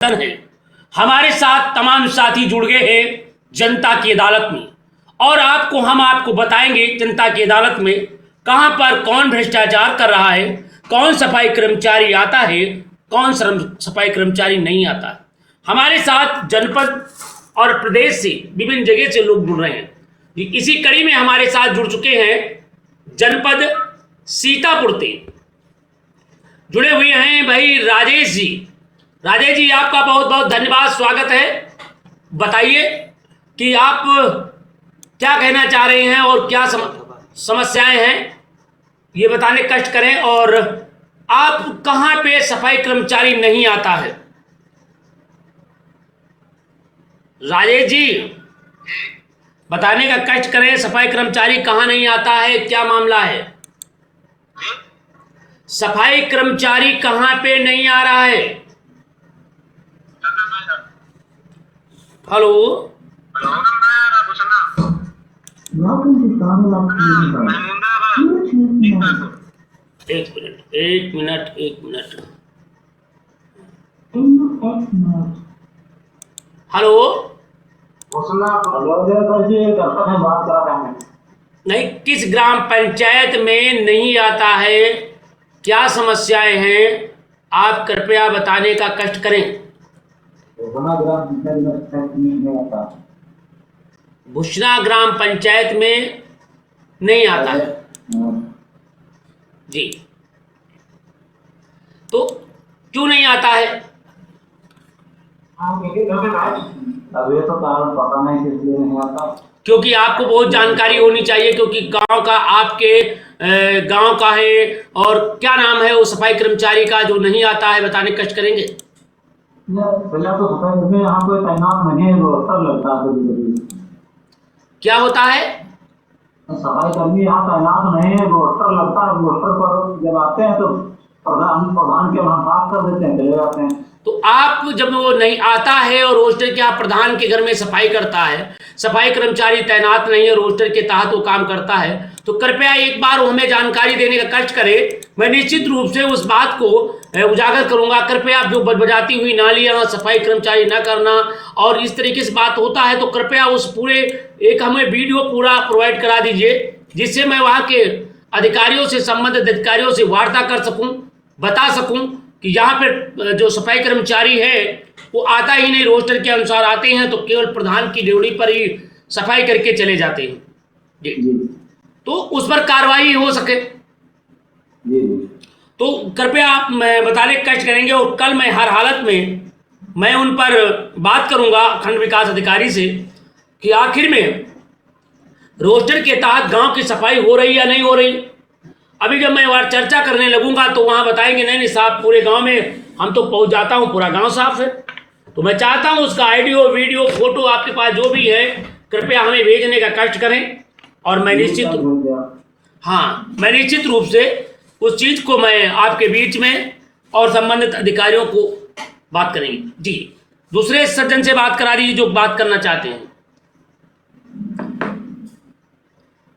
है। हमारे साथ तमाम साथी जुड़ गए हैं जनता की अदालत में, और हम आपको बताएंगे जनता की अदालत में कहां पर कौन भ्रष्टाचार कर रहा है, कौन सफाई कर्मचारी आता है, कौन सफाई कर्मचारी नहीं आता है। हमारे साथ जनपद और प्रदेश से विभिन्न जगह से लोग जुड़ रहे हैं। इसी कड़ी में हमारे साथ जुड़ चुके हैं जनपद सीतापुर से जुड़े हुए हैं भाई राजेश जी। राजेश जी, आपका बहुत बहुत धन्यवाद, स्वागत है। बताइए कि आप क्या कहना चाह रहे हैं और क्या समस्याएं हैं, ये बताने कष्ट करें। और आप कहां पे सफाई कर्मचारी नहीं आता है? राजेश जी, बताने का कष्ट करें, सफाई कर्मचारी कहां नहीं आता है, क्या मामला है? सफाई कर्मचारी कहां पे नहीं आ रहा है? हेलो, एक मिनट। हेलो, नहीं, किस ग्राम पंचायत में नहीं आता है, क्या समस्याएं हैं, आप कृपया बताने का कष्ट करें। भुसना ग्राम पंचायत में नहीं आता है जी, तो क्यों नहीं आता है? अभी तो कारण पता नहीं किस लिए नहीं आता। क्योंकि आपको बहुत जानकारी होनी चाहिए, क्योंकि गांव का आपके गांव का है। और क्या नाम है वो सफाई कर्मचारी का जो नहीं आता है, बताने कष्ट करेंगे। पहले तो सफाई में यहाँ कोई तैनात नहीं है, वो अवसर लगता है कभी-कभी। क्या होता है? सफाई कर्मी यहाँ तैनात नहीं है, वो अवसर लगता है। वो अवसर पर जब आते हैं तो प्रधान के वहाँ बात कर देते हैं, चले जाते हैं। तो आप जब वो नहीं आता है और रोस्टर के आप प्रधान के घर में सफाई करता है, सफाई कर्मचारी तैनात नहीं है, रोस्टर के तहत वो काम करता है, तो कृपया एक बार वो हमें जानकारी देने का कष्ट करें। मैं निश्चित रूप से उस बात को उजागर करूंगा। कृपया जो बजाती हुई नालियां, सफाई कर्मचारी न करना और इस तरीके से बात होता है, तो कृपया उस पूरे एक हमें वीडियो पूरा प्रोवाइड करा दीजिए, जिससे मैं वहाँ के अधिकारियों से, संबंधित अधिकारियों से वार्ता कर सकूँ, बता सकूँ कि यहाँ पे जो सफाई कर्मचारी है वो आता ही नहीं, रोस्टर के अनुसार आते हैं, तो केवल प्रधान की ड्यूटी पर ही सफाई करके चले जाते हैं जी। तो उस पर कार्रवाई हो सके तो कृपया आप बताने कष्ट करेंगे। और कल मैं हर हालत में मैं उन पर बात करूंगा खंड विकास अधिकारी से कि आखिर में रोस्टर के तहत गांव की सफाई हो रही या नहीं हो रही। अभी जब मैं वहाँ चर्चा करने लगूंगा तो वहाँ बताएंगे नहीं साहब, पूरे गांव में हम तो पहुँच जाता हूँ, पूरा गांव साफ है। तो मैं चाहता हूँ उसका ऑडियो, वीडियो, फोटो आपके पास जो भी है कृपया हमें भेजने का कष्ट करें। और मैं निश्चित रूप से उस चीज़ को मैं आपके बीच में और संबंधित अधिकारियों को बात करेंगे जी। दूसरे सज्जन से बात करा दीजिए जो बात करना चाहते हैं।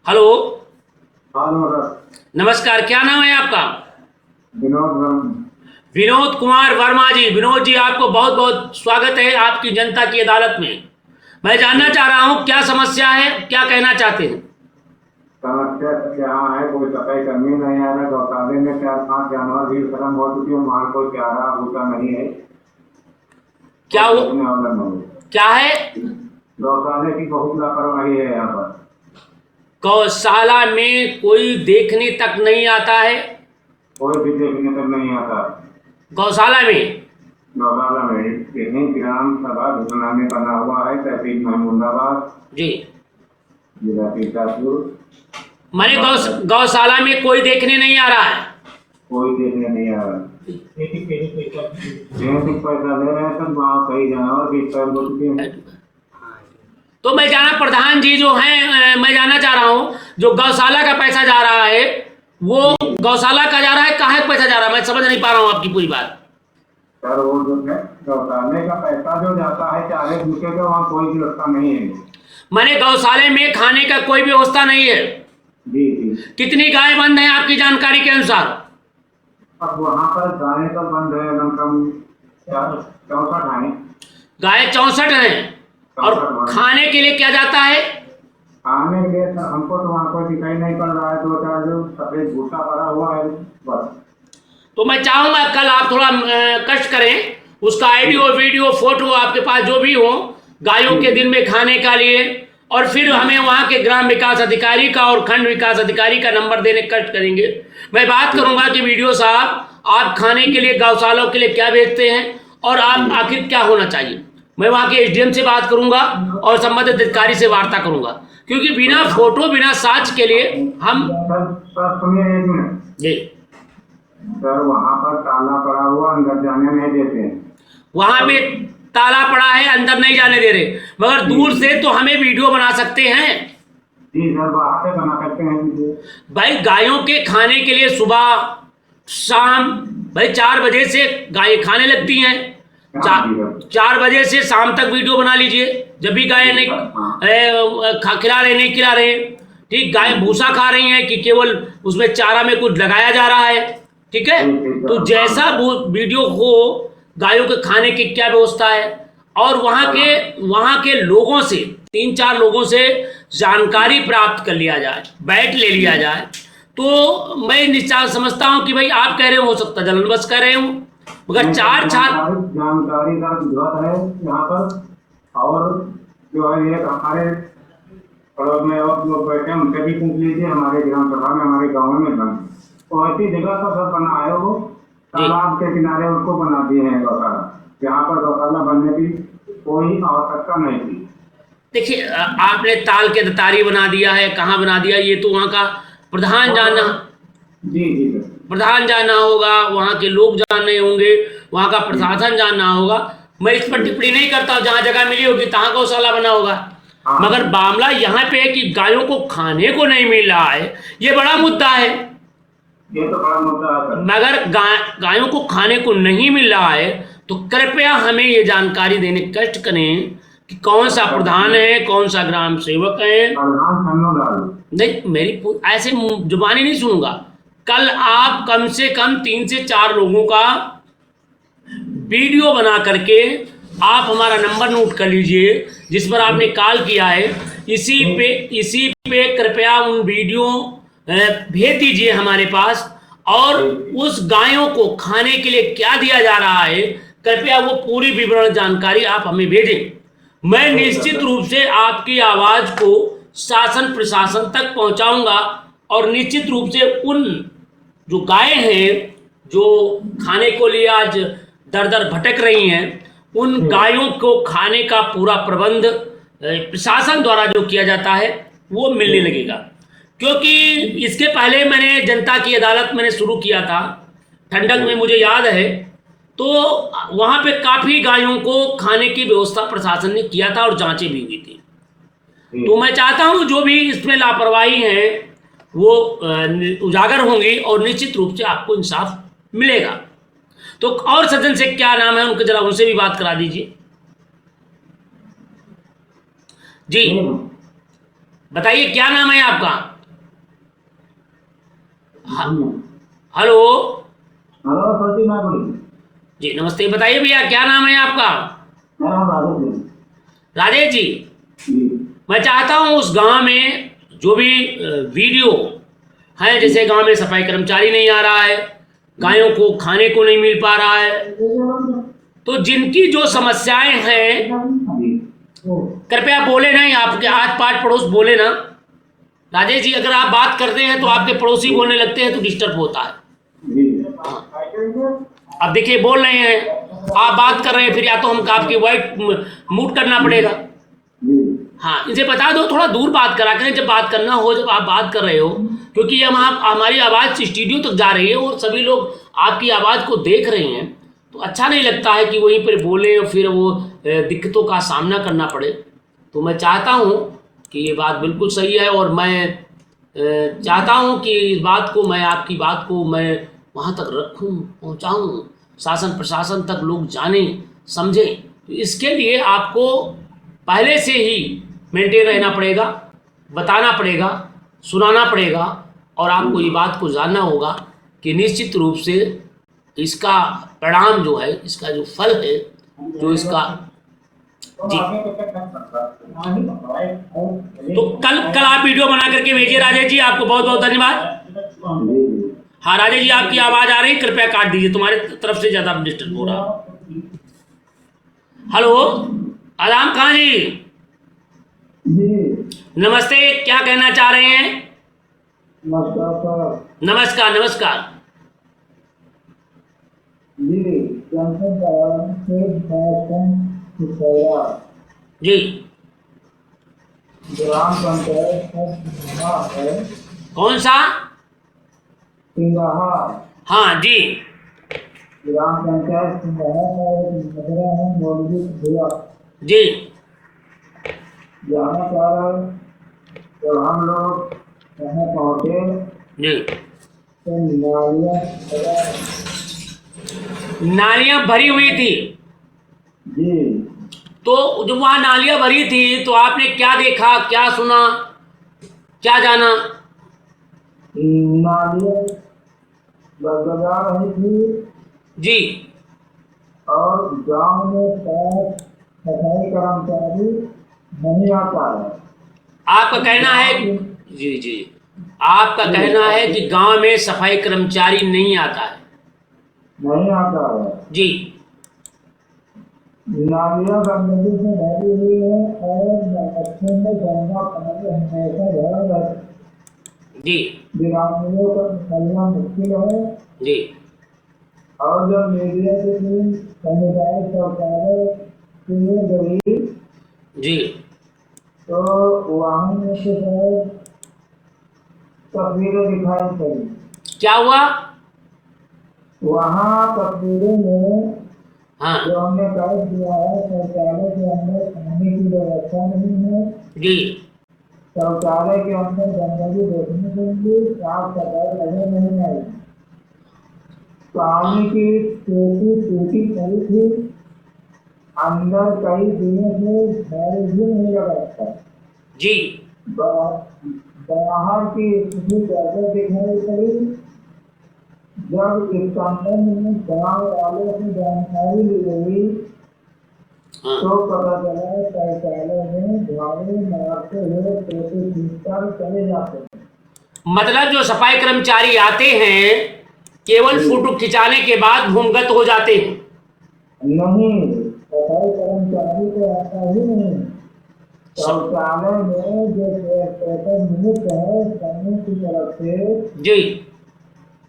हेलो, नमस्कार, क्या नाम है आपका? विनोद कुमार वर्मा जी। विनोद जी, आपको बहुत बहुत स्वागत है आपकी जनता की अदालत में। मैं जानना चाह रहा हूं क्या समस्या है, क्या कहना चाहते हैं? समस्या क्या है? कोई सफाई कर्मी नहीं आ रहा। गौशाले में 4-5 जानवर भीड़ खत्म हो चुकी है, वहाँ कोई प्यारा भूसा नहीं है। क्या है? गौशाले की बहुत लापरवाही है यहाँ पर। गौशाला में कोई देखने तक नहीं आता है? कोई भी देखने तक नहीं आता गौशाला में ग्राम सभा घोषणा में बना हुआ है, तहसील महमूदाबाद जी, जिला सीतापुर। माने गौशाला में कोई देखने नहीं आ रहा है? कोई देखने नहीं आ रहा। पैसा ले रहे हैं सब, वहाँ कई जानवर भी पैर हो चुके हैं। तो मैं जाना प्रधान जी जो हैं, मैं जानना चाह रहा हूँ जो गौशाला का पैसा जा रहा है वो गौशाला का जा रहा है, कहाँ पैसा जा रहा है? मैं समझ नहीं पा रहा हूँ आपकी पूरी बात। सर वो जो है गौशाले का पैसा जो जाता है चाहे भूखे का, वहाँ कोई व्यवस्था नहीं है। मैंने गौशाले में खाने का कोई व्यवस्था नहीं है जी। कितनी गाय बंद है आपकी जानकारी के अनुसार? अब वहाँ पर गाय तो बंद है, कम 64 हैं। गाय 64 हैं। और 64 खाने के लिए क्या जाता है? खाने के लिए सर हमको तो वहाँ कोई दिखाई नहीं पड़ रहा है, 2-4 जो सफेद भूसा पड़ा हुआ है बस। तो मैं चाहूंगा कल आप थोड़ा कष्ट करें, उसका ऑडियो वीडियो फोटो आपके पास जो भी हो गायों के दिन में खाने का लिए, और फिर हमें वहाँ के ग्राम विकास अधिकारी का और खंड विकास अधिकारी का नंबर देने कष्ट करेंगे। मैं बात करूंगा कि वीडियो साहब आप खाने के लिए गौशालाओं के लिए क्या भेजते हैं और आप आखिर क्या होना चाहिए। मैं वहाँ के एसडीएम से बात करूंगा और संबंधित अधिकारी से वार्ता करूंगा, क्योंकि बिना फोटो बिना साक्ष्य के लिए हम सर सुनिए एक मिनट जी। सर, वहाँ पर ताला पड़ा हुआ, अंदर जाने नहीं देते हैं। वहां पे ताला पड़ा है, अंदर नहीं जाने दे रहे, मगर दूर से तो हमें वीडियो बना सकते हैं। जी सर, बाहर से बना सकते हैं जी। भाई गायों के खाने के लिए सुबह शाम भाई 4 बजे से गाय खाने लगती हैं, 4 बजे से शाम तक वीडियो बना लीजिए। जब भी गाय नहीं खिला रहे नहीं खिला रहे, ठीक, गाय भूसा खा रही हैं कि केवल उसमें चारा में कुछ लगाया जा रहा है, ठीक है। तो जैसा वीडियो हो गायों के खाने की क्या व्यवस्था है, और वहाँ के लोगों से 3-4 लोगों से जानकारी प्राप्त कर लिया जाए, बैठ ले लिया जाए। तो मैं निश्चय समझता हूँ कि भाई आप कह रहे हो सकता जलनबस कह रहे हो, मगर 4 जानकारी का जरूरत है यहाँ पर। और जो है एक हमारे पड़ोस में और लोग बैठे हैं उनसे भी पूछ लीजिए, हमारे ग्राम सभा में हमारे गाँव में बन तो ऐसी जगह पर सब बना है, वो तालाब के किनारे उसको बना दिए हैं गौशाला। यहाँ पर गौशाला बनने की कोई आवश्यकता नहीं थी। देखिए आपने ताल के दतारी बना दिया है, कहाँ बना दिया ये तो वहाँ का प्रधान जानना, जी जी प्रधान जानना होगा, वहाँ के लोग जानने होंगे, वहाँ का प्रशासन जानना होगा। मैं इस पर टिप्पणी नहीं करता हूँ, जहाँ जगह मिली होगी तहाँ गौशाला बना होगा। मगर मामला यहाँ पे है कि गायों को खाने को नहीं मिल रहा है, ये बड़ा मुद्दा है। ये तो बड़ा मुद्दा है। मगर गायों को खाने को नहीं मिल रहा है तो कृपया हमें ये जानकारी देने कष्ट करें कि कौन सा प्रधान है, कौन सा ग्राम सेवक है। नहीं, मेरी ऐसे जुबानी नहीं सुनूंगा। कल आप कम से कम 3 से 4 लोगों का वीडियो बना करके आप हमारा नंबर नोट कर लीजिए जिस पर आपने कॉल किया है, इसी पे कृपया उन वीडियो भेज दीजिए हमारे पास, और उस गायों को खाने के लिए क्या दिया जा रहा है कृपया वो पूरी विवरण जानकारी आप हमें भेजें। मैं निश्चित रूप से आपकी आवाज को शासन प्रशासन तक पहुंचाऊंगा, और निश्चित रूप से उन जो गायें हैं जो खाने को लिए आज दर दर भटक रही हैं, उन गायों को खाने का पूरा प्रबंध प्रशासन द्वारा जो किया जाता है वो मिलने लगेगा। क्योंकि इसके पहले मैंने जनता की अदालत मैंने शुरू किया था ठंडक में, मुझे याद है, तो वहाँ पे काफ़ी गायों को खाने की व्यवस्था प्रशासन ने किया था और जांचें भी हुई थी। तो मैं चाहता हूँ जो भी इसमें लापरवाही है वो उजागर होंगी और निश्चित रूप से आपको इंसाफ मिलेगा। तो और सज्जन से क्या नाम है उनके, जरा उनसे भी बात करा दीजिए। जी बताइए क्या नाम है आपका? हेलो जी नमस्ते, बताइए भैया क्या नाम है आपका? राजेश जी, मैं चाहता हूं उस गांव में जो भी वीडियो है, जैसे गांव में सफाई कर्मचारी नहीं आ रहा है, गायों को खाने को नहीं मिल पा रहा है, तो जिनकी जो समस्याएं हैं कृपया बोले नहीं, आपके आस पास पड़ोस बोले ना। राजेश जी अगर आप बात करते हैं तो आपके पड़ोसी बोलने लगते हैं तो डिस्टर्ब होता है। अब देखिए बोल रहे हैं, आप बात कर रहे हैं, फिर या तो हम आपकी वॉइस म्यूट करना पड़ेगा। हाँ, इनसे बता दो थोड़ा दूर बात करा करें जब बात करना हो, जब आप बात कर रहे हो, क्योंकि हम हमारी आवाज़ स्टूडियो तक जा रही है और सभी लोग आपकी आवाज़ को देख रहे हैं, तो अच्छा नहीं लगता है कि वहीं पर बोले और फिर वो दिक्कतों का सामना करना पड़े। तो मैं चाहता हूँ कि ये बात बिल्कुल सही है, और मैं चाहता हूँ कि इस बात को मैं आपकी बात को मैं वहाँ तक रखूँ, पहुँचाऊँ, शासन प्रशासन तक लोग जानें समझें। तो इसके लिए आपको पहले से ही मेंटेन रहना पड़ेगा, बताना पड़ेगा, सुनाना पड़ेगा, और आपको ये बात को जानना होगा कि निश्चित रूप से इसका परिणाम जो है, इसका जो फल है, जो इसका जी। तो कल आप वीडियो बना करके भेजिए राजेश जी, आपको बहुत बहुत धन्यवाद। हाँ राजेश जी, आपकी आवाज आ रही है, कृपया काट दीजिए, तुम्हारे तरफ से ज्यादा डिस्टर्ब हो रहा। हेलो आराम खान जी, नमस्ते, क्या कहना चाह रहे हैं? नमस्कार नमस्कार जी। ग्राम पंचायत है कौन सा? सिंगाहा। हाँ जी ग्राम पंचायत सिंगाहा है मौलवी भैया जी जाना चाह रहा है। जब हम लोग यहाँ पहुँचे जी, तो नालियां भरी हुई थी। जी तो जब वहां नालियां भरी थी तो आपने क्या देखा, क्या सुना, क्या जाना? नालियाँ बदबदा रही थी जी और गांव में सफाई कर्मचारी नहीं आता है। आपका कहना है, जी जी, आपका कहना है कि गांव में सफाई कर्मचारी नहीं आता है। नहीं आता है जी नालियाँ गंदगी से भरी हुई है और अच्छे में गंदा पानी हमेशा भरा रहता है। जी ग्रामीणों का निकलना मुश्किल है। जी और जब मीडिया की टीम सामुदायिक शौचालय के लिए गई जी तो वहाँ में से तस्वीरें दिखाई पड़ी। क्या हुआ? वहाँ तस्वीरों में हाँ जो हमने कैद दिया है, शौचालय के अंदर पानी की व्यवस्था नहीं है। जी शौचालय के अंदर गंदगी देखने को मिली, साफ सफाई नजर नहीं आई। पानी की टूटी पड़ी थी, अंदर कई दिनों से बैरिज भी नहीं लगा था। जी बाहर की स्थिति कैसे दिखाई पड़ी? जब इस संबंध में गाँव वालों से जानकारी ली गई हाँ। तो पता चला शौचालय में झाड़ू मारते हुए फोटो खींचकर चले जाते हैं। मतलब जो सफाई कर्मचारी आते हैं केवल फोटो खिंचाने के बाद भूमिगत हो जाते हैं? नहीं, सफाई कर्मचारी तो आता ही नहीं। शौचालय में जो नियुक्त है समूह की तरफ से जी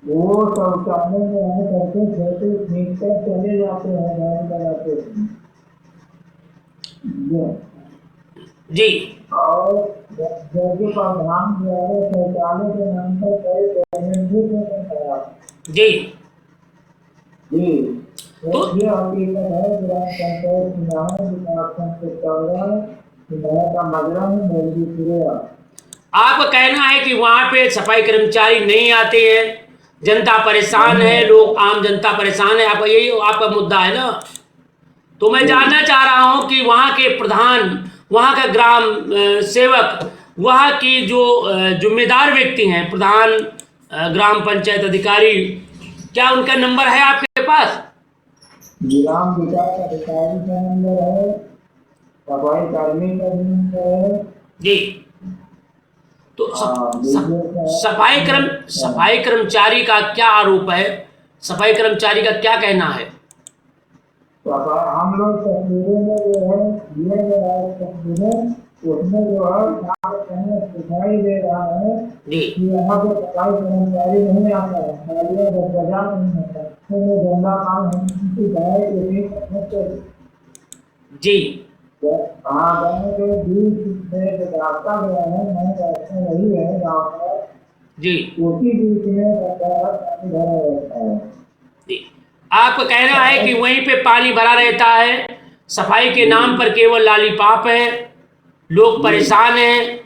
वो शौचालय में आ करके फोटो खींच कर चले जाते हैं, गाड़ी लगाते हैं। जी और जैसे प्रधान द्वारा शौचालय के नाम पर कई पेमेंट भी कराया। जी जी तो ये हकीकत है। ग्राम पंचायत सिंगाहा विकासखंड के सिंगाहा का मजरा है मौलवीपुरा। आपका कहना है कि वहां पे सफाई कर्मचारी नहीं आते हैं, जनता परेशान है, लोग आम जनता परेशान है, आपका यही आपका मुद्दा है ना? तो मैं जानना चाह रहा हूं कि वहां के प्रधान, वहां का ग्राम सेवक, वहां की जो जिम्मेदार व्यक्ति हैं, प्रधान ग्राम पंचायत अधिकारी, क्या उनका नंबर है आपके पास? ग्राम विकास अधिकारी का नंबर है, सफाई कर्मी का नंबर है जी। तो सफाई कर्मचारी का क्या आरोप है? सफाई कर्मचारी का क्या कहना है? हम लोग तस्वीरों में जो है तस्वीरें उसमें जो है दिखाई दे रहा है जी कि यहाँ पे सफाई कर्मचारी नहीं आता है, नालियाँ बजा नहीं होता, गंदा काम जी हाँ गाँव के बीच में रास्ता गया है, मैं रास्ता वही है गाँव का जी उसी बीच में पानी भरा रहता है। जी आपका कहना है कि वहीं पे पानी भरा रहता है, सफाई के नाम पर केवल लॉलीपॉप है, लोग परेशान हैं,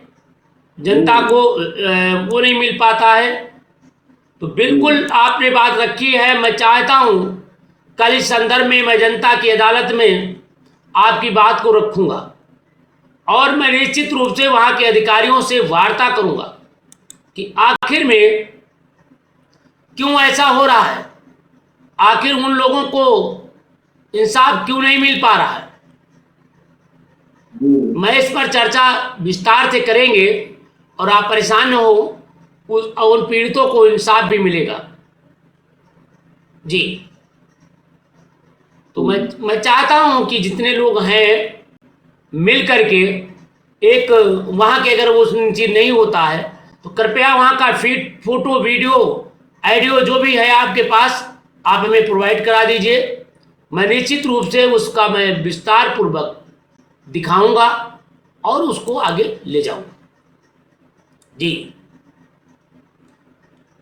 जनता को वो नहीं मिल पाता है। तो बिल्कुल आपने बात रखी है। मैं चाहता हूं कल इस संदर्भ में मैं जनता की अदालत में आपकी बात को रखूंगा और मैं निश्चित रूप से वहां के अधिकारियों से वार्ता करूंगा कि आखिर में क्यों ऐसा हो रहा है। आखिर उन लोगों को इंसाफ क्यों नहीं मिल पा रहा है। मैं इस पर चर्चा विस्तार से करेंगे और आप परेशान न हो, उन पीड़ितों को इंसाफ भी मिलेगा जी। तो मैं चाहता हूं कि जितने लोग हैं मिल करके एक वहां के, अगर वो चीज नहीं होता है तो कृपया वहां का फीड, फोटो, वीडियो, ऑडियो जो भी है आपके पास, आप हमें प्रोवाइड करा दीजिए। मैं निश्चित रूप से उसका मैं विस्तार पूर्वक दिखाऊंगा और उसको आगे ले जाऊंगा जी।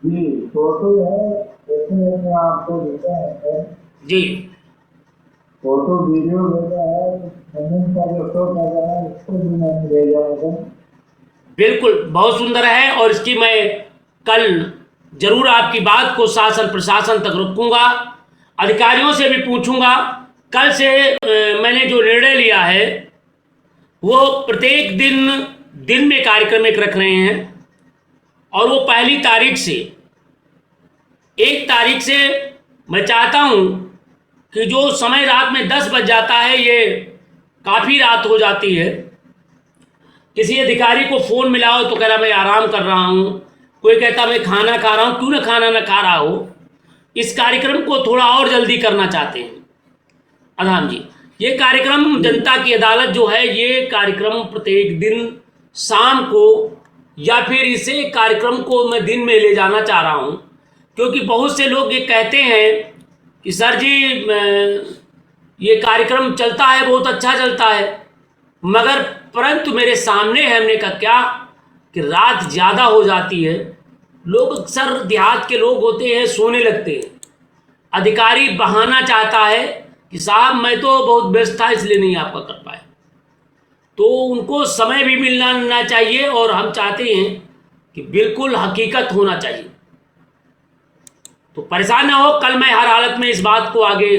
जी फोटो है, जैसे मैं आपको भेजा है जी फोटो वीडियो भेजा है, जमीन का जो शो कर रहा है उसको भी मैंने भेजा है। बिल्कुल, बहुत सुंदर है और इसकी मैं कल जरूर आपकी बात को शासन प्रशासन तक रखूंगा, अधिकारियों से भी पूछूंगा। कल से मैंने जो निर्णय लिया है वो प्रत्येक दिन में कार्यक्रम एक रख रहे हैं और वो 1 तारीख से मैं चाहता हूं कि जो समय रात में 10 बज जाता है, ये काफ़ी रात हो जाती है। किसी अधिकारी को फ़ोन मिलाओ तो कह रहा मैं आराम कर रहा हूँ, कोई कहता मैं खाना खा रहा हूँ, क्यों ना खाना ना खा रहा हो। इस कार्यक्रम को थोड़ा और जल्दी करना चाहते हैं अधाम जी। ये कार्यक्रम जनता की अदालत जो है, ये कार्यक्रम प्रत्येक दिन शाम को, या फिर इसे कार्यक्रम को मैं दिन में ले जाना चाह रहा हूँ, क्योंकि बहुत से लोग ये कहते हैं कि सर जी ये कार्यक्रम चलता है, बहुत अच्छा चलता है, मगर परंतु मेरे सामने है, हमने कहा क्या कि रात ज़्यादा हो जाती है, लोग अक्सर देहात के लोग होते हैं, सोने लगते हैं। अधिकारी बहाना चाहता है कि साहब मैं तो बहुत व्यस्त था इसलिए नहीं आपका कर पाया, तो उनको समय भी मिलना चाहिए और हम चाहते हैं कि बिल्कुल हकीकत होना चाहिए। तो परेशान ना हो, कल मैं हर हालत में इस बात को आगे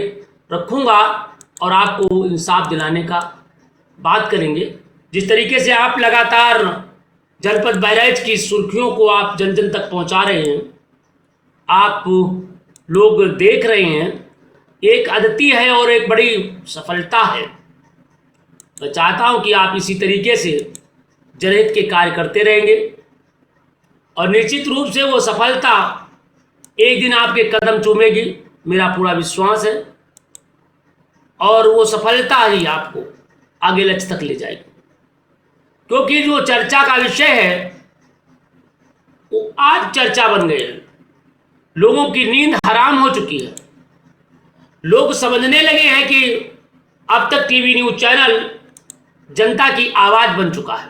रखूंगा और आपको इंसाफ दिलाने का बात करेंगे। जिस तरीके से आप लगातार जनपद बहराइच की सुर्खियों को आप जन जन तक पहुंचा रहे हैं, आप लोग देख रहे हैं, एक अद्वितीय है और एक बड़ी सफलता है। मैं चाहता हूं कि आप इसी तरीके से जनहित के कार्य करते रहेंगे और निश्चित रूप से वो सफलता एक दिन आपके कदम चूमेगी, मेरा पूरा विश्वास है, और वो सफलता ही आपको आगे लक्ष्य तक ले जाएगी। क्योंकि जो चर्चा का विषय है वो आज चर्चा बन गए हैं, लोगों की नींद हराम हो चुकी है। लोग समझने लगे हैं कि अब तक टीवी न्यूज चैनल जनता की आवाज बन चुका है,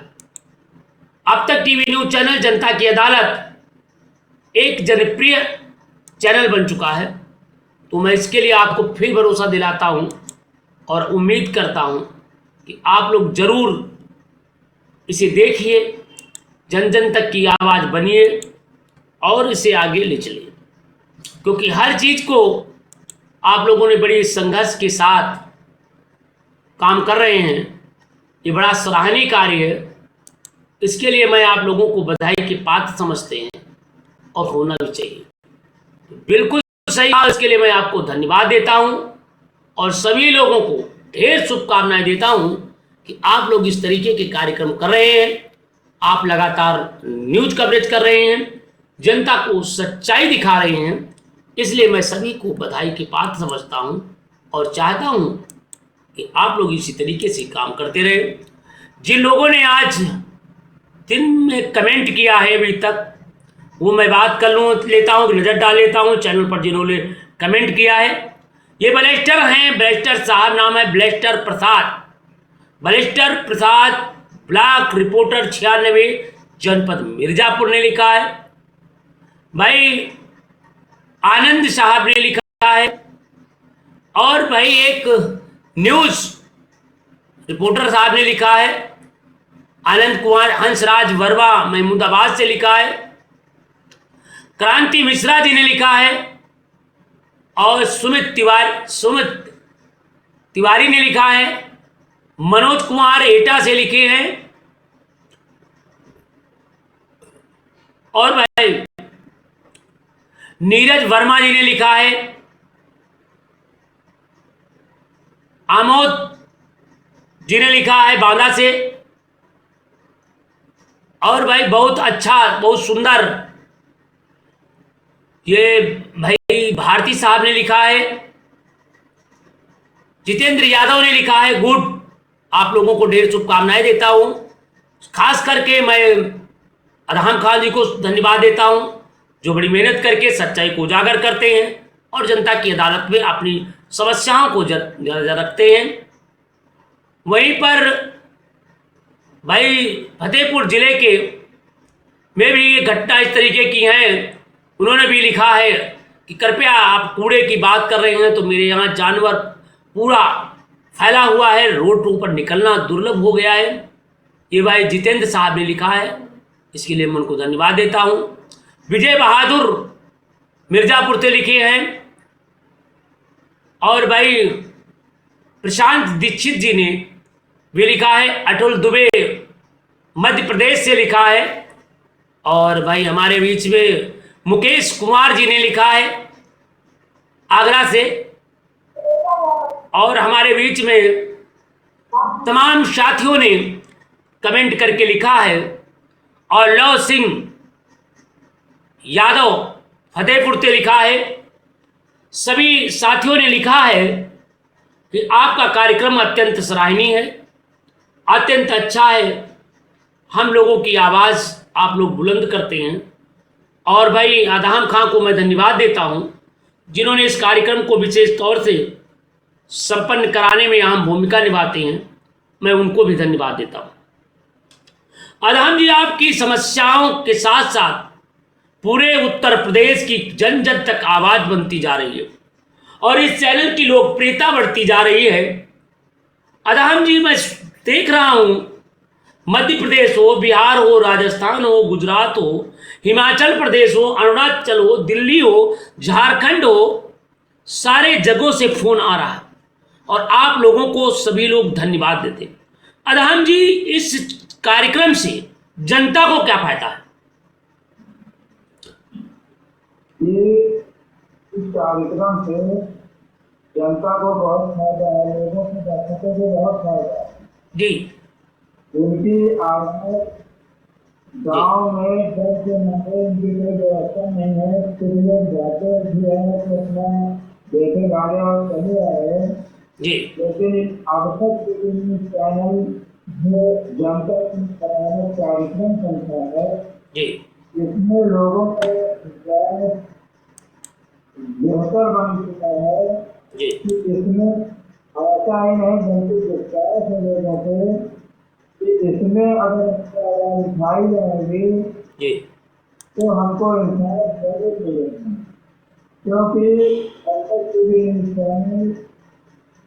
अब तक टीवी न्यूज चैनल जनता की अदालत एक जनप्रिय चैनल बन चुका है। तो मैं इसके लिए आपको फिर भरोसा दिलाता हूं और उम्मीद करता हूं कि आप लोग जरूर इसे देखिए, जन जन तक की आवाज़ बनिए और इसे आगे ले चलिए, क्योंकि हर चीज़ को आप लोगों ने बड़ी संघर्ष के साथ काम कर रहे हैं, ये बड़ा सराहनीय कार्य है। इसके लिए मैं आप लोगों को बधाई के पात्र समझते हैं और होना भी चाहिए। बिल्कुल सही, इसके लिए मैं आपको धन्यवाद देता हूं और सभी लोगों को ढेर शुभकामनाएं देता हूं कि आप लोग इस तरीके के कार्यक्रम कर रहे हैं, आप लगातार न्यूज कवरेज कर रहे हैं, जनता को सच्चाई दिखा रहे हैं। इसलिए मैं सभी को बधाई के पात्र समझता हूं और चाहता हूं कि आप लोग इसी तरीके से काम करते रहे। जिन लोगों ने आज दिन में कमेंट किया है अभी तक, वो मैं बात कर लेता हूँ, नज़र डाल लेता हूँ चैनल पर जिन्होंने कमेंट किया है। ये ब्लेस्टर हैं, ब्लेस्टर साहब नाम है ब्लेस्टर प्रसाद, ब्लेस्टर प्रसाद, ब्लॉक रिपोर्टर 96, जनपद मिर्जापुर ने लिखा है। भाई आनंद साहब ने लिखा है, और भाई एक न्यूज रिपोर्टर साहब ने लिखा है, आनंद कुमार हंसराज वर्मा महमूदाबाद से लिखा है, क्रांति मिश्रा जी ने लिखा है, और सुमित तिवारी ने लिखा है, मनोज कुमार एटा से लिखे हैं, और भाई नीरज वर्मा जी ने लिखा है, आमोद जी ने लिखा है बांदा से। और भाई बहुत अच्छा, बहुत सुंदर, ये भाई भारती साहब ने लिखा है। जितेंद्र यादव ने लिखा है गुड। आप लोगों को ढेर शुभकामनाएं देता हूं। खास करके मैं अदहम खान जी को धन्यवाद देता हूं, जो बड़ी मेहनत करके सच्चाई को उजागर करते हैं और जनता की अदालत में अपनी समस्याओं को रखते हैं। वहीं पर भाई फतेहपुर जिले के में भी ये घटना इस तरीके की है। उन्होंने भी लिखा है कि कृपया आप कूड़े की बात कर रहे हैं तो मेरे यहाँ जानवर पूरा फैला हुआ है, रोड पर निकलना दुर्लभ हो गया है। ये भाई जितेंद्र साहब ने लिखा है, इसके लिए मैं उनको धन्यवाद देता हूँ। विजय बहादुर मिर्जापुर से लिखे हैं। और भाई प्रशांत दीक्षित जी ने भी लिखा है। अतुल दुबे मध्य प्रदेश से लिखा है। और भाई हमारे बीच में मुकेश कुमार जी ने लिखा है आगरा से। और हमारे बीच में तमाम साथियों ने कमेंट करके लिखा है। और लव सिंह यादव फतेहपुर से लिखा है। सभी साथियों ने लिखा है कि आपका कार्यक्रम अत्यंत सराहनीय है, अत्यंत अच्छा है। हम लोगों की आवाज़ आप लोग बुलंद करते हैं। और भाई अदहम खान को मैं धन्यवाद देता हूं, जिन्होंने इस कार्यक्रम को विशेष तौर से संपन्न कराने में अहम भूमिका निभाते हैं। मैं उनको भी धन्यवाद देता हूं। अदहम जी, आपकी समस्याओं के साथ साथ पूरे उत्तर प्रदेश की जन जन तक आवाज़ बनती जा रही है और इस चैनल की लोकप्रियता बढ़ती जा रही है। अदहम जी, मैं देख रहा हूं, मध्य प्रदेश हो, बिहार हो, राजस्थान हो, गुजरात हो, हिमाचल प्रदेश हो, अरुणाचल हो, दिल्ली हो, झारखंड हो, सारे जगहों से फोन आ रहा है और आप लोगों को सभी लोग धन्यवाद देते हैं। अदहम जी, इस कार्यक्रम से जनता को क्या फायदा है? ये इस कार्यक्रम से जनता को बहुत फायदा है, लोगों को दर्शकों को बहुत फायदा है जी। उनकी आवाज गांव में जब से हमारे उनकी कोई व्यवस्था नहीं है, तो लोग जाते भी है तो अपना देखे गाने और चले आए जी। लेकिन अब तक चैनल जो जनता की कार्यक्रम चलता है जी। इसमें लोगों को बेहतर बन चुका है जी। कि इसमें ऐसा ही नहीं बल्कि विश्वास है लोगों को कि इसमें अगर उठाई जाएगी जी। तो हमको इंसाफ जरूर मिलेगा, क्योंकि अब तक भी इंसान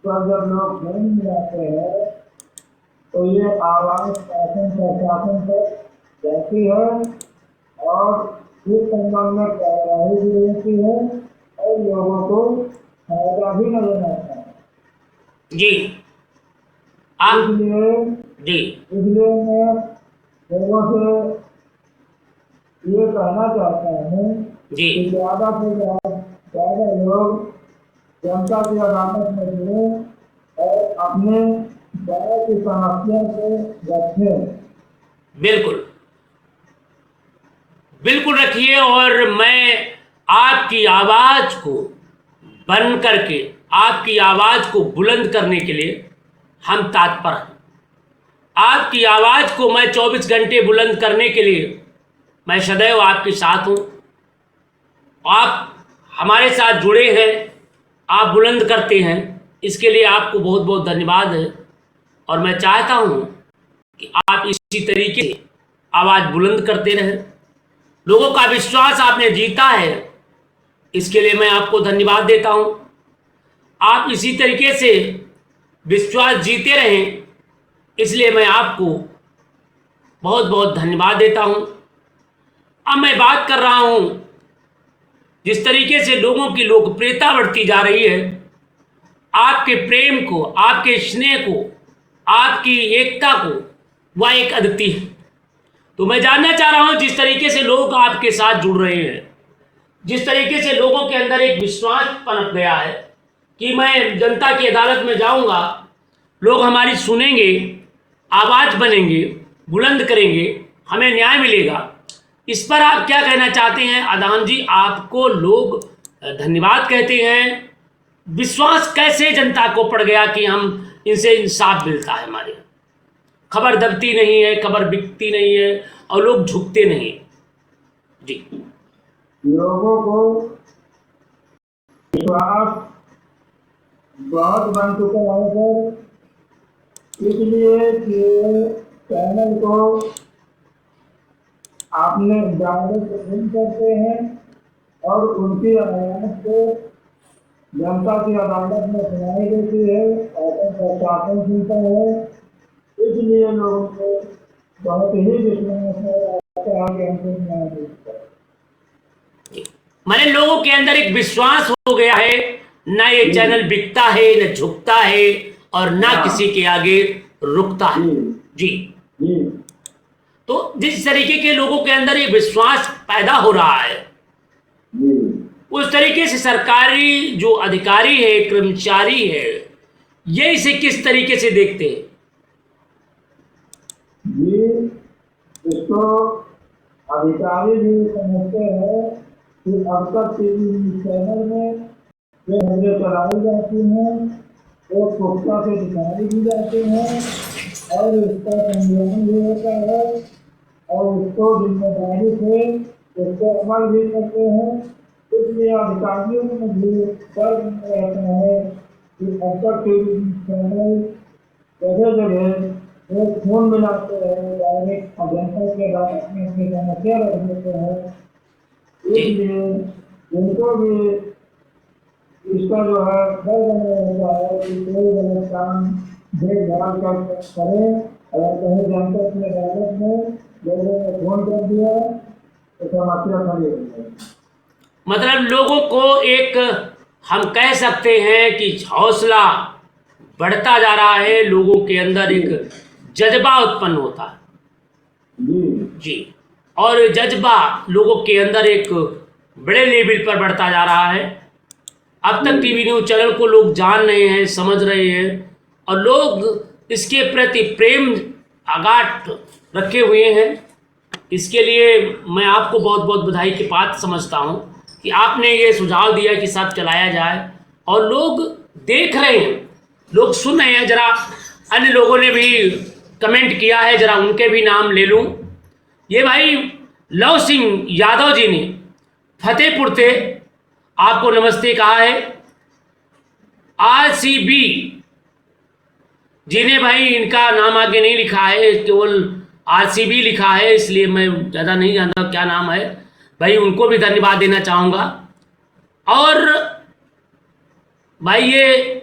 पर जब लोग नहीं मिलाते हैं तो ये आवाज़ शासन प्रशासन तक जाती है और इस संबंध में कार्यवाही भी रहती है और लोगों को फायदा भी नजर आता है। जी। आप इसलिए जी। मैं लोगों से ये कहना चाहता हूँ जी। कि ज़्यादा से ज़्यादा लोग जनता की अदालत में जुड़ें और अपने गाँव की समस्या को रखें। बिल्कुल बिल्कुल रखिए। और मैं आपकी आवाज़ को बन करके, आपकी आवाज़ को बुलंद करने के लिए हम तत्पर हैं। आपकी आवाज़ को मैं 24 घंटे बुलंद करने के लिए मैं सदैव आपके साथ हूँ। आप हमारे साथ जुड़े हैं, आप बुलंद करते हैं, इसके लिए आपको बहुत बहुत धन्यवाद है। और मैं चाहता हूँ कि आप इसी तरीके से आवाज़ बुलंद करते रहें। लोगों का विश्वास आपने जीता है, इसके लिए मैं आपको धन्यवाद देता हूँ। आप इसी तरीके से विश्वास जीते रहें, इसलिए मैं आपको बहुत बहुत धन्यवाद देता हूँ। अब मैं बात कर रहा हूँ, जिस तरीके से लोगों की लोकप्रियता बढ़ती जा रही है, आपके प्रेम को, आपके स्नेह को, आपकी एकता को, वह एक अद्वितीय है। तो मैं जानना चाह रहा हूँ, जिस तरीके से लोग आपके साथ जुड़ रहे हैं, जिस तरीके से लोगों के अंदर एक विश्वास पनप गया है, कि मैं जनता की अदालत में जाऊंगा, लोग हमारी सुनेंगे, आवाज़ बनेंगे, बुलंद करेंगे, हमें न्याय मिलेगा। इस पर आप क्या कहना चाहते हैं आदान जी? आपको लोग धन्यवाद कहते हैं, विश्वास कैसे जनता को पड़ गया कि हम इनसे इंसाफ मिलता है, हमारे खबर दबती नहीं है, खबर बिकती नहीं है और लोग झुकते नहीं जी। लोगों को विश्वास बहुत बन चुका है सर, इसलिए कि चैनल को आपने डायरेक्ट सुन करते हैं और उनकी आवाज़ को जनता की अदालत में सुनाई देती है और प्रशासन सुनता है, इसलिए लोगों को बहुत ही विश्वास है कि हमको न्याय मिलता है। मैंने लोगों के अंदर एक विश्वास हो गया है, ना ये चैनल बिकता है, न झुकता है और ना किसी के आगे रुकता है जी। तो जिस तरीके के लोगों के अंदर ये विश्वास पैदा हो रहा है, उस तरीके से सरकारी जो अधिकारी है, कर्मचारी है, ये इसे किस तरीके से देखते हैं जी? इसको अधिकारी भी समझते हैं कि अब तक टीवी चैनल में जो खबरें चलाई जाती हैं वो पुख्ता से दिखाई भी जाती हैं और इसका संज्ञान भी होता है और उसको जिम्मेदारी से उसको अमल भी करते हैं। इसलिए अधिकारियों में भी गर्व रहता है कि अब तक टीवी चैनल जगह जगह वो फोन मिलाते हैं, डायरेक्ट जनता के अदालत में अपनी समस्या रख देते हैं, इसलिए उनको भी इसका जो है डर बना रहता है कि कोई गलत काम देखभाल कर करें। अगर कहीं जनता की अदालत में लोगों ने फोन कर दिया तो समस्या खड़ी हो जाएगी। मतलब लोगों को एक हम कह सकते हैं कि हौसला बढ़ता जा रहा है, लोगों के अंदर एक जज्बा उत्पन्न होता है जी, और जज्बा लोगों के अंदर एक बड़े लेवल पर बढ़ता जा रहा है। अब तक टीवी न्यूज़ चैनल को लोग जान रहे हैं, समझ रहे हैं और लोग इसके प्रति प्रेम आगाट रखे हुए हैं। इसके लिए मैं आपको बहुत बहुत बधाई की बात समझता हूं कि आपने ये सुझाव दिया कि सब चलाया जाए और लोग देख रहे हैं, लोग सुन रहे हैं। जरा अन्य लोगों ने भी कमेंट किया है, जरा उनके भी नाम ले लूं। ये भाई लव सिंह यादव जी ने फतेहपुर से आपको नमस्ते कहा है। RCB जी ने भाई इनका नाम आगे नहीं लिखा है, केवल RCB लिखा है, इसलिए मैं ज़्यादा नहीं जानता क्या नाम है भाई, उनको भी धन्यवाद देना चाहूँगा। और भाई ये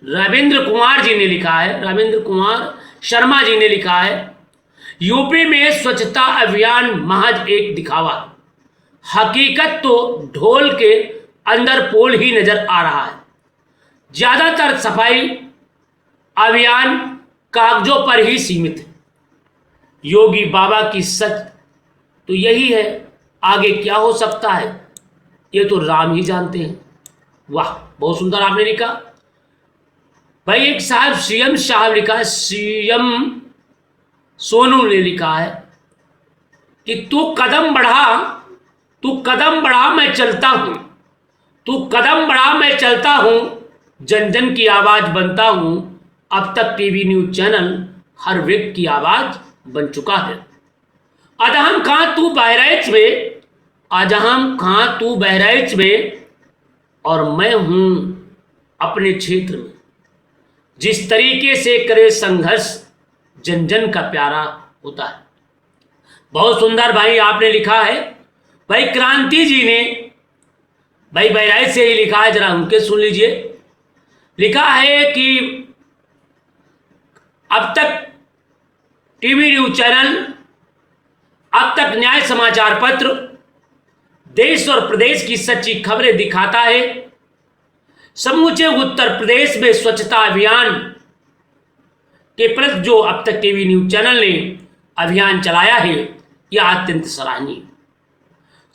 रविंद्र कुमार जी ने लिखा है, रविंद्र कुमार शर्मा जी ने लिखा है, यूपी में स्वच्छता अभियान महज एक दिखावा, हकीकत तो ढोल के अंदर पोल ही नजर आ रहा है। ज्यादातर सफाई अभियान कागजों पर ही सीमित है। योगी बाबा की सच तो यही है, आगे क्या हो सकता है ये तो राम ही जानते हैं। वाह, बहुत सुंदर आपने लिखा भाई। एक साहब CM साहब लिखा है, CM सोनू ने लिखा है कि तू कदम बढ़ा मैं चलता हूं, तू कदम बढ़ा मैं चलता हूं, जन जन की आवाज बनता हूं। अब तक टीवी न्यूज चैनल हर व्यक्ति की आवाज बन चुका है। अजहम खां तू बहराइच में, अजहम खां तू बहराइच में और मैं हूं अपने क्षेत्र में। जिस तरीके से करे संघर्ष जन जन का प्यारा होता है। बहुत सुंदर भाई आपने लिखा है। भाई क्रांति जी ने भाई बहराइच से ही लिखा है, जरा उनके सुन लीजिए। लिखा है कि अब तक टीवी न्यूज चैनल, अब तक न्याय समाचार पत्र देश और प्रदेश की सच्ची खबरें दिखाता है। समूचे उत्तर प्रदेश में स्वच्छता अभियान के प्रति जो अब तक टीवी न्यूज चैनल ने अभियान चलाया है, यह अत्यंत सराहनीय।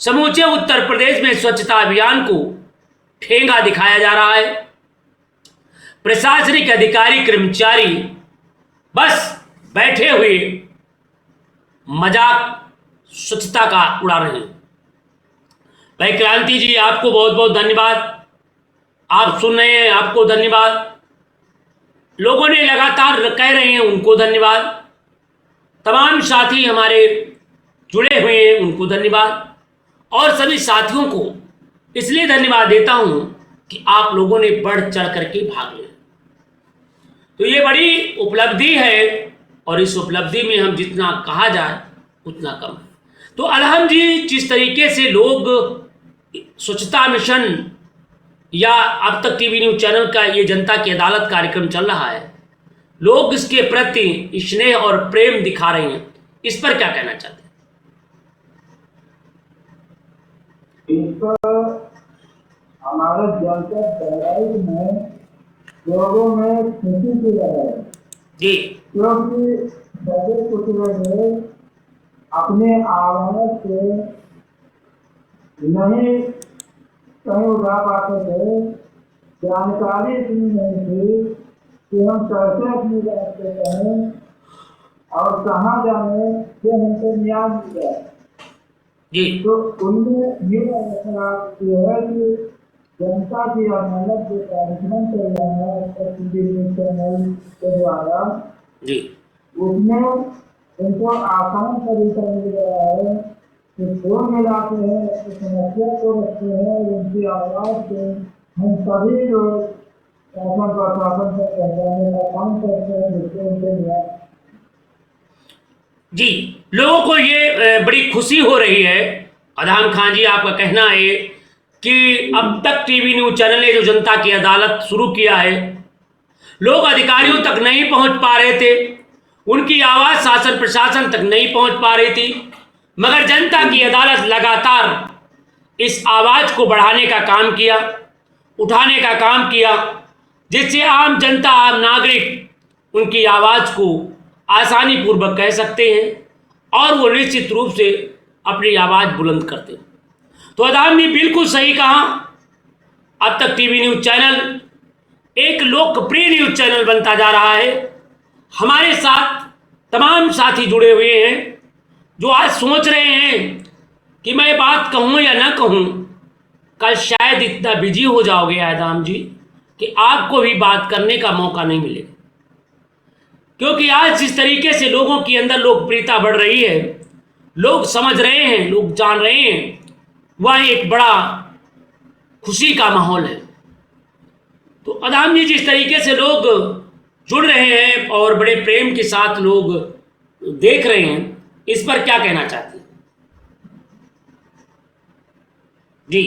समूचे उत्तर प्रदेश में स्वच्छता अभियान को ठेंगा दिखाया जा रहा है। प्रशासनिक अधिकारी कर्मचारी बस बैठे हुए मजाक स्वच्छता का उड़ा रहे हैं। भाई क्रांति जी, आपको बहुत बहुत धन्यवाद। आप सुन रहे हैं, आपको धन्यवाद। लोगों ने लगातार कह रहे हैं, उनको धन्यवाद। तमाम साथी हमारे जुड़े हुए हैं, उनको धन्यवाद। और सभी साथियों को इसलिए धन्यवाद देता हूं कि आप लोगों ने बढ़ चढ़ करके भाग लिया। तो ये बड़ी उपलब्धि है और इस उपलब्धि में हम जितना कहा जाए उतना कम है। तो अलहम जी, जिस तरीके से लोग स्वच्छता मिशन या अब तक टीवी न्यूज चैनल का ये जनता की अदालत कार्यक्रम चल रहा है, लोग इसके प्रति स्नेह और प्रेम दिखा रहे हैं, इस पर क्या कहना चाहते हैं? इस पर हमारे जनता बहराइच में लोगों में खुशी की लहर है जी, क्योंकि सभी कुछ लोग अपने आवाज से नहीं कहीं उठा पाते थे, जानकारी इतनी नहीं थी कि हम कैसे अपनी बात को कहें और कहाँ जाने कि हमको न्याय मिल जाए। जी, तो उनमें ये है कि जनता की अदालत जो कार्यक्रम चल रहा है टीवी न्यूज चैनल के द्वारा, जी, उसमें उनको आसान तरीका मिल गया है कि फोन मिलाते हैं, अपनी समस्या को रखते हैं, उनकी आवाज़ से हम सभी लोग शासन प्रशासन से पहचाने का काम करते हैं, जिससे उनके न्याय। जी, लोगों को ये बड़ी खुशी हो रही है। अदहम खान जी, आपका कहना है कि अब तक टीवी न्यूज चैनल ने जो जनता की अदालत शुरू किया है, लोग अधिकारियों तक नहीं पहुंच पा रहे थे, उनकी आवाज़ शासन प्रशासन तक नहीं पहुंच पा रही थी, मगर जनता की अदालत लगातार इस आवाज़ को बढ़ाने का काम किया, उठाने का काम किया, जिससे आम जनता, आम नागरिक उनकी आवाज़ को आसानी पूर्वक कह सकते हैं और वो निश्चित रूप से अपनी आवाज़ बुलंद करते हैं। तो अदहम ने बिल्कुल सही कहा। अब तक टीवी न्यूज चैनल एक लोकप्रिय न्यूज चैनल बनता जा रहा है। हमारे साथ तमाम साथी जुड़े हुए हैं जो आज सोच रहे हैं कि मैं बात कहूं या ना कहूं। कल शायद इतना बिजी हो जाओगे अदहम जी कि आपको भी बात करने का मौका नहीं मिलेगा, क्योंकि आज जिस तरीके से लोगों के अंदर लोकप्रियता बढ़ रही है, लोग समझ रहे हैं, लोग जान रहे हैं, वह एक बड़ा खुशी का माहौल है। तो अदहम जी, जिस तरीके से लोग जुड़ रहे हैं और बड़े प्रेम के साथ लोग देख रहे हैं, इस पर क्या कहना चाहते हैं? जी,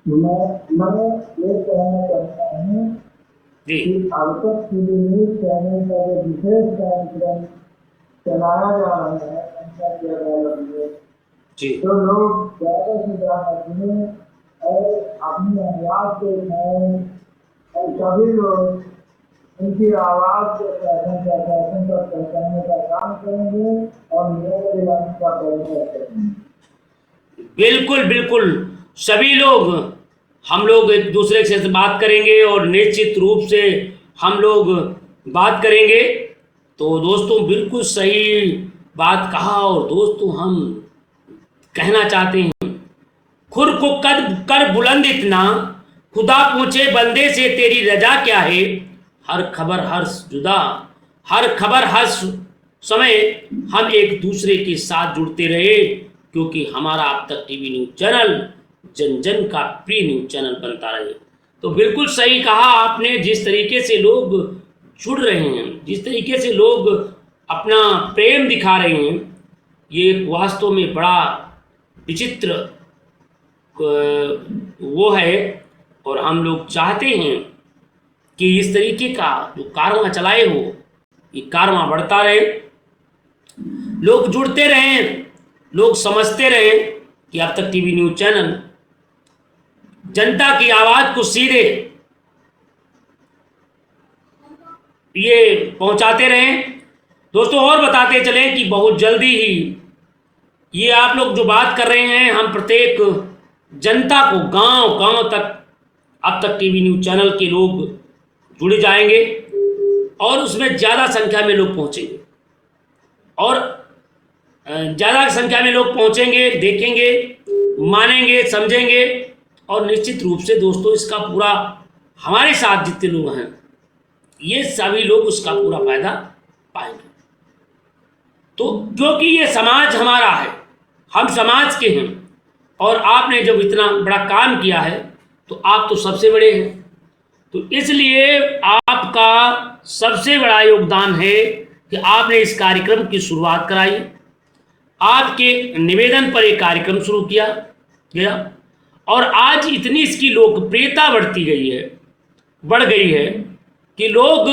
मैं ये कहना चाहता हूँ जी, कि अब तक टीवी न्यूज चैनल का जो विशेष कार्यक्रम चलाया जा रहा है जनता की अदालत में, जी, तो लोग ज़्यादा से ज़्यादा सुने और अपनी आवाज़ को उठाएं और सभी लोग उनकी आवाज़ को शासन तक पहुँचाने का काम करेंगे और न्याय दिलाने का प्रयास करेंगे। बिल्कुल बिल्कुल, सभी लोग, हम लोग एक दूसरे से बात करेंगे और निश्चित रूप से हम लोग बात करेंगे। तो दोस्तों, बिल्कुल सही बात कहा। और दोस्तों, हम कहना चाहते हैं, खुद को कर बुलंद इतना, खुदा पूछे बंदे से तेरी रजा क्या है। हर खबर हर जुदा, हर खबर हर समय हम एक दूसरे के साथ जुड़ते रहे, क्योंकि हमारा अब तक टीवी न्यूज चैनल जन जन का प्रिय न्यूज चैनल बनता रहे। तो बिल्कुल सही कहा आपने। जिस तरीके से लोग जुड़ रहे हैं, जिस तरीके से लोग अपना प्रेम दिखा रहे हैं, ये वास्तव में बड़ा विचित्र वो है। और हम लोग चाहते हैं कि इस तरीके का जो कारवां चलाए हो, ये कारवां बढ़ता रहे, लोग जुड़ते रहें, लोग समझते रहें कि अब तक टीवी न्यूज चैनल जनता की आवाज़ को सीधे ये पहुंचाते रहें। दोस्तों, और बताते चलें कि बहुत जल्दी ही ये आप लोग जो बात कर रहे हैं, हम प्रत्येक जनता को गांव गांव तक अब तक टीवी न्यूज़ चैनल के लोग जुड़े जाएंगे और उसमें ज़्यादा संख्या में लोग पहुंचेंगे और ज़्यादा संख्या में लोग पहुंचेंगे, देखेंगे, मानेंगे, समझेंगे और निश्चित रूप से दोस्तों इसका पूरा हमारे साथ जितने लोग हैं ये सभी लोग उसका पूरा फायदा पाएंगे। तो क्योंकि ये समाज हमारा है, हम समाज के हैं और आपने जब इतना बड़ा काम किया है तो आप तो सबसे बड़े हैं, तो इसलिए आपका सबसे बड़ा योगदान है कि आपने इस कार्यक्रम की शुरुआत कराई। आपके निवेदन पर एक कार्यक्रम शुरू किया गया और आज इतनी इसकी लोकप्रियता बढ़ गई है कि लोग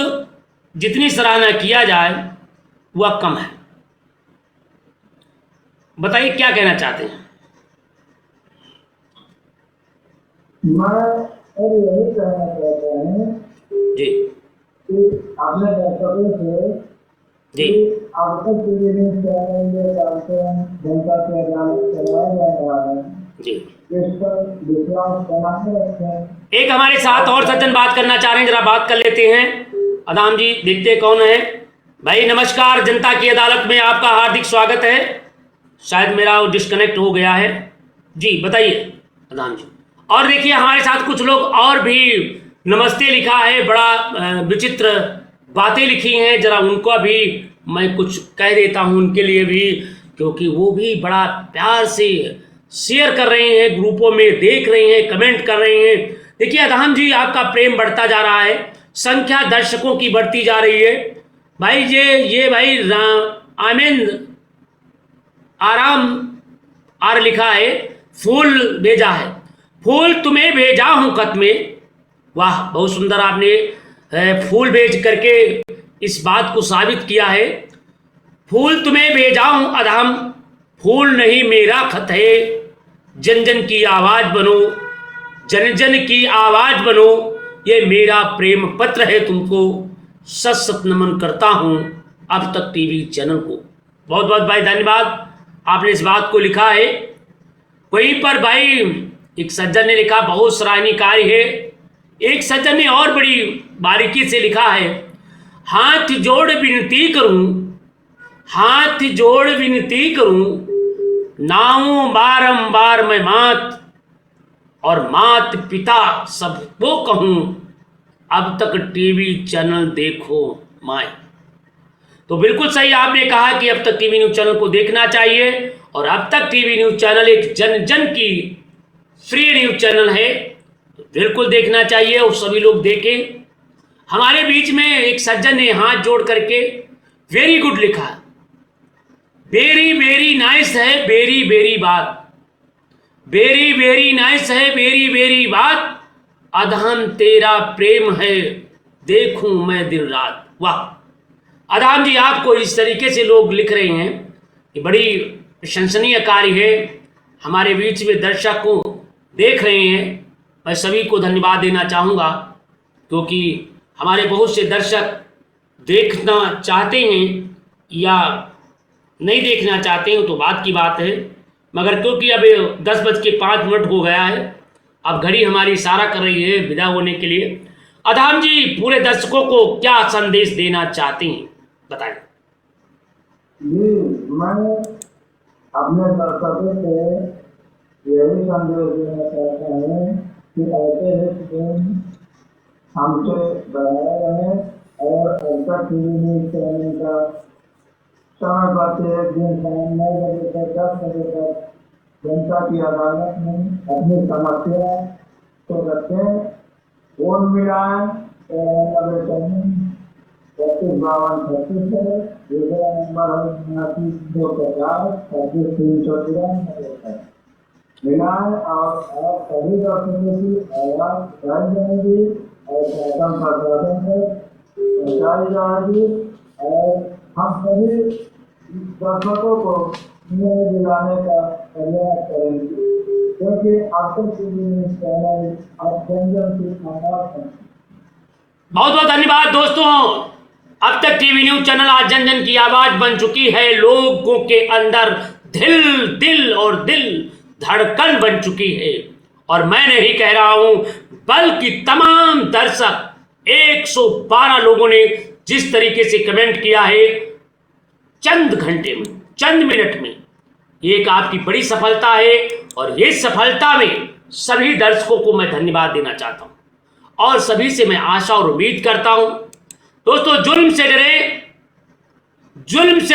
जितनी सराहना किया जाए वह कम है। बताइए क्या कहना चाहते हैं? मैं और यही कहना चाहता हूँ जी कि अपने दर्शकों से जी अब तक टीवी न्यूज़ चैनल जो कार्यक्रम जनता की अदालत चलाया जा रहा है जी इस पर विश्वास बनाए रखें। एक हमारे साथ और सज्जन बात करना चाह रहे हैं, जरा बात कर लेते हैं। अदाम जी, देखते कौन है भाई। नमस्कार, जनता की अदालत में आपका हार्दिक स्वागत है। शायद मेरा डिस्कनेक्ट हो गया है। जी बताइए अदाम जी। और देखिए हमारे साथ कुछ लोग और भी नमस्ते लिखा है, बड़ा विचित्र बातें लिखी हैं, जरा उनको भी मैं कुछ कह देता हूं उनके लिए भी, क्योंकि वो भी बड़ा प्यार से शेयर कर रहे हैं, ग्रुपों में देख रहे हैं, कमेंट कर रहे हैं। देखिए अदाम जी, आपका प्रेम बढ़ता जा रहा है, संख्या दर्शकों की बढ़ती जा रही है भाई। ये भाई आमिंद आराम आर लिखा है, फूल भेजा है, फूल तुम्हें भेजा हूं खत में। वाह, बहुत सुंदर आपने फूल भेज करके इस बात को साबित किया है। फूल तुम्हें भेजा हूं अधम, फूल नहीं मेरा खत है। जन जन की आवाज बनो, जन जन की आवाज बनो, ये मेरा प्रेम पत्र है तुमको। सत सत नमन करता हूं अब तक टीवी चैनल को। बहुत बहुत भाई धन्यवाद, आपने इस बात को लिखा है। वहीं पर भाई एक सज्जन ने लिखा, बहुत सराहनीय कार्य है। एक सज्जन ने और बड़ी बारीकी से लिखा है, हाथ जोड़ विनती करूं, हाथ जोड़ विनती करूं, नाऊं बारंबार मैं मात और मात पिता सबको कहूं, अब तक टीवी चैनल देखो माए। तो बिल्कुल सही आपने कहा कि अब तक टीवी न्यूज़ चैनल को देखना चाहिए और अब तक टीवी न्यूज़ चैनल एक जन जन की फ्री न्यूज़ चैनल है, तो बिल्कुल देखना चाहिए और सभी लोग देखें। हमारे बीच में एक सज्जन ने हाथ जोड़ करके वेरी गुड लिखा, वेरी वेरी नाइस है, वेरी वेरी बात, वेरी वेरी नाइस है, वेरी वेरी बात, अधम तेरा प्रेम है देखूं मैं दिन रात। वाह अधम जी, आपको इस तरीके से लोग लिख रहे हैं कि बड़ी प्रशंसनीय कार्य है। हमारे बीच में दर्शक को देख रहे हैं, मैं सभी को धन्यवाद देना चाहूँगा, क्योंकि हमारे बहुत से दर्शक देखना चाहते हैं या नहीं देखना चाहते हैं तो बात की बात है, मगर क्योंकि अब 10:05 हो गया है, अब घड़ी हमारी इशारा कर रही है विदा होने के लिए। अधम जी, पूरे दर्शकों को क्या संदेश देना चाहते हैं बताएं। जी, मैं अपने दर्शकों को यही संदेश देना चाहता हूँ कि ऐसे हित फिल्म हमसे बनाए रहें और ऐसा टीवी न्यूज़ चैनल का समय पर से एक दिन शाम 9 बजे से 10 बजे तक जनता की अदालत में अपनी समस्या को रखें, फोन मिलाएं। 325236 है, दूसरा नंबर है 250 मिलाएं और आप सभी दर्शकों की आवाज उठाई जाएगी और शासन प्रशासन से पहुँचाई जाएगी और हम सभी दर्शकों को न्याय दिलाने का प्रयास करेंगे, क्योंकि अब तक टीवी न्यूज़ चैनल अब जन जन की आवाज है। बहुत बहुत धन्यवाद दोस्तों। अब तक टीवी न्यूज़ चैनल आज जन जन की आवाज बन चुकी है, लोगों के अंदर दिल और दिल धड़कन बन चुकी है। और मैं नहीं कह रहा हूं, बल्कि तमाम दर्शक 112 लोगों ने जिस तरीके से कमेंट किया है, चंद घंटे में, चंद मिनट में, ये एक आपकी बड़ी सफलता है। और ये सफलता में सभी दर्शकों को मैं धन्यवाद देना चाहता हूं और सभी से मैं आशा और उम्मीद करता हूं। दोस्तों, जुल्म से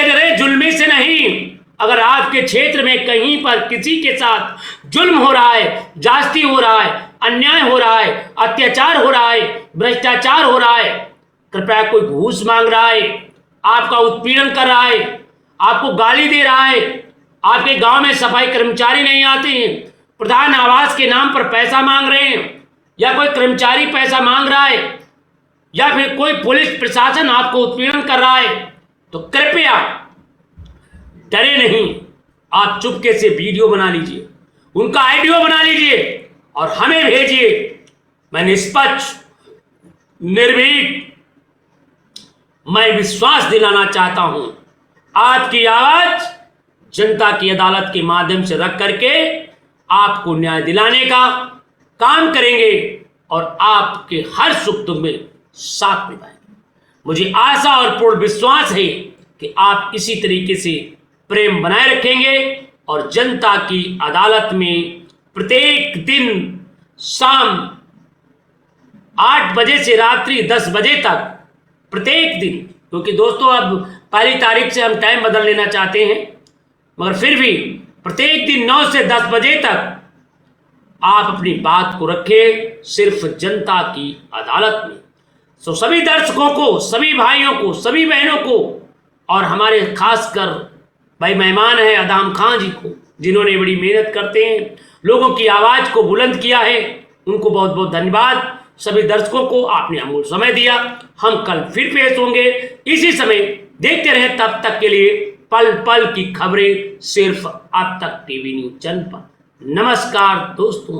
डरे, जुल्मी से नहीं। अगर आपके क्षेत्र में कहीं पर किसी के साथ जुल्म हो रहा है, जास्ती हो रहा है, अन्याय हो रहा है, अत्याचार हो रहा है, भ्रष्टाचार हो रहा है, कृपया कोई घूस मांग रहा है, आपका उत्पीड़न कर रहा है, आपको गाली दे रहा है, आपके गांव में सफाई कर्मचारी नहीं आते हैं, प्रधान आवास के नाम पर पैसा मांग रहे हैं, या कोई कर्मचारी पैसा मांग रहा है, या फिर कोई पुलिस प्रशासन आपको उत्पीड़न कर रहा है, तो कृपया डरे नहीं, आप चुपके से वीडियो बना लीजिए, उनका ऑडियो बना लीजिए और हमें भेजिए। मैं निष्पक्ष, निर्भीक, मैं विश्वास दिलाना चाहता हूं, आपकी आवाज जनता की अदालत के माध्यम से रख करके आपको न्याय दिलाने का काम करेंगे और आपके हर सुख दुख में साथ निभाएंगे। मुझे आशा और पूर्ण विश्वास है कि आप इसी तरीके से प्रेम बनाए रखेंगे और जनता की अदालत में प्रत्येक दिन शाम 8 बजे से रात्रि 10 बजे तक, प्रत्येक दिन, क्योंकि दोस्तों अब पहली तारीख से हम टाइम बदल लेना चाहते हैं, मगर फिर भी प्रत्येक दिन 9 से 10 बजे तक आप अपनी बात को रखें सिर्फ जनता की अदालत में। तो सभी दर्शकों को, सभी भाइयों को, सभी बहनों को और हमारे खासकर भाई मेहमान है अदाम खान जी को, जिन्होंने बड़ी मेहनत करते हैं, लोगों की आवाज को बुलंद किया है, उनको बहुत बहुत धन्यवाद। सभी दर्शकों को आपने अमूल्य समय दिया। हम कल फिर पेश होंगे इसी समय। देखते रहें, तब तक के लिए पल पल की खबरें सिर्फ अब तक टीवी न्यूज़ चैनल पर। नमस्कार दोस्तों।